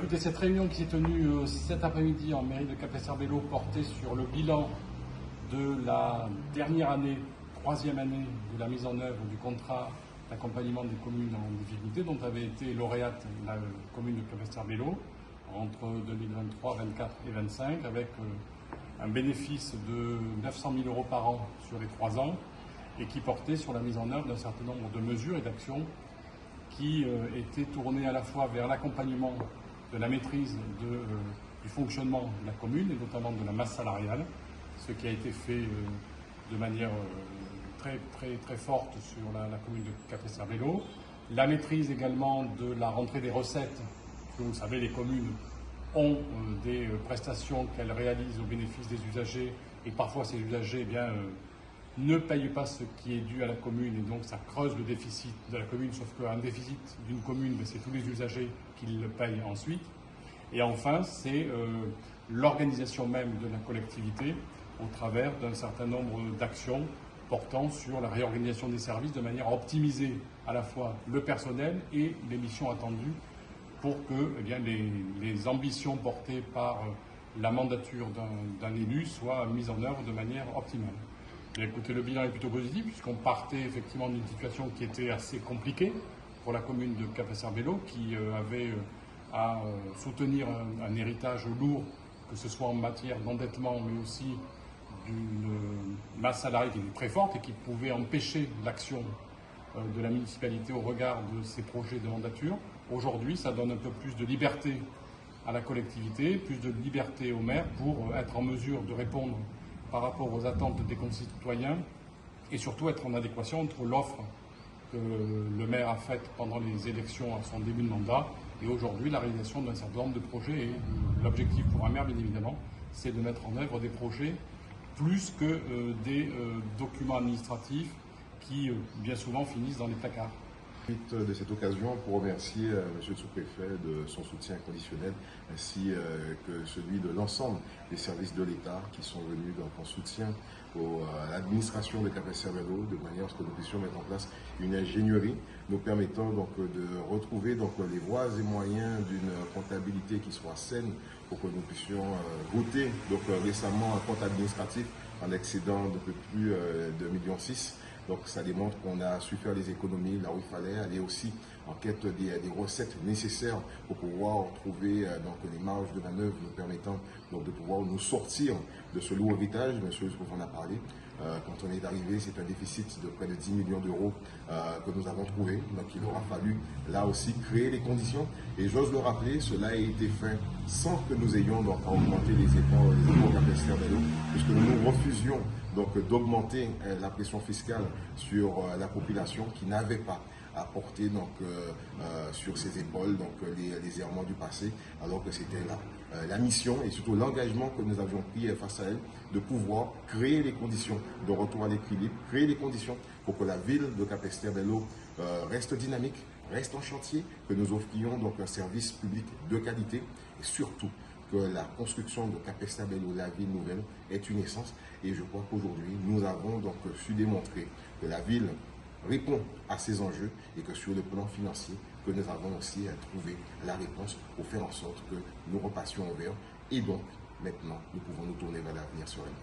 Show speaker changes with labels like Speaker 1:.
Speaker 1: Écoutez, cette réunion qui s'est tenue cet après-midi en mairie de Capesterre-Belle-Eau portait sur le bilan de la dernière année, troisième année de la mise en œuvre du contrat d'accompagnement des communes en difficulté dont avait été lauréate la commune de Capesterre-Belle-Eau entre 2023, 2024 et 2025 avec un bénéfice de 900 000 € par an sur les 3 ans et qui portait sur la mise en œuvre d'un certain nombre de mesures et d'actions qui étaient tournées à la fois vers l'accompagnement de la maîtrise du fonctionnement de la commune et notamment de la masse salariale, ce qui a été fait de manière très forte sur la commune de Capesterre-Belle-Eau. La maîtrise également de la rentrée des recettes, parce que vous savez, les communes ont des prestations qu'elles réalisent au bénéfice des usagers et parfois ces usagers ne payent pas ce qui est dû à la commune et donc ça creuse le déficit de la commune, sauf qu'un déficit d'une commune, c'est tous les usagers qui le payent ensuite. Et enfin, c'est l'organisation même de la collectivité au travers d'un certain nombre d'actions portant sur la réorganisation des services de manière à optimiser à la fois le personnel et les missions attendues pour que les ambitions portées par la mandature d'un élu soient mises en œuvre de manière optimale. Et écoutez, le bilan est plutôt positif puisqu'on partait effectivement d'une situation qui était assez compliquée pour la commune de Capesterre-Belle-Eau qui avait à soutenir un héritage lourd, que ce soit en matière d'endettement mais aussi d'une masse salariale qui était très forte et qui pouvait empêcher l'action de la municipalité au regard de ses projets de mandature. Aujourd'hui, ça donne un peu plus de liberté à la collectivité, plus de liberté aux maires pour être en mesure de répondre par rapport aux attentes des concitoyens et surtout être en adéquation entre l'offre que le maire a faite pendant les élections à son début de mandat et aujourd'hui la réalisation d'un certain nombre de projets. Et l'objectif pour un maire, bien évidemment, c'est de mettre en œuvre des projets plus que des documents administratifs qui bien souvent finissent dans les placards.
Speaker 2: De cette occasion pour remercier Monsieur le sous-préfet de son soutien inconditionnel ainsi que celui de l'ensemble des services de l'État qui sont venus en soutien à l'administration de Capesterre-Belle-Eau de manière à ce que nous puissions mettre en place une ingénierie nous permettant de retrouver les voies et moyens d'une comptabilité qui soit saine pour que nous puissions voter récemment un compte administratif en excédent de peu plus de 1,6 million. Donc ça démontre qu'on a su faire les économies là où il fallait, aller aussi en quête des recettes nécessaires pour pouvoir trouver les marges de manœuvre nous permettant de pouvoir nous sortir de ce lourd héritage. Monsieur on a parlé. Quand on est arrivé, c'est un déficit de près de 10 millions d'euros que nous avons trouvé. Donc il aura fallu là aussi créer les conditions. Et j'ose le rappeler, cela a été fait sans que nous ayons à augmenter les efforts Capesterre-Belle-Eau, puisque nous refusions d'augmenter la pression fiscale sur la population qui n'avait pas à porter sur ses épaules les errements du passé, alors que c'était là la mission et surtout l'engagement que nous avions pris face à elle de pouvoir créer les conditions de retour à l'équilibre, créer les conditions pour que la ville de Capesterre-Belle-Eau reste dynamique, reste en chantier, que nous offrions un service public de qualité et surtout que la construction de Capesterre-Belle-Eau, la ville nouvelle, est une essence. Et je crois qu'aujourd'hui, nous avons su démontrer que la ville répond à ces enjeux et que sur le plan financier, que nous avons aussi trouvé la réponse pour faire en sorte que nous repassions au vert. Et donc, maintenant, nous pouvons nous tourner vers l'avenir sereinement.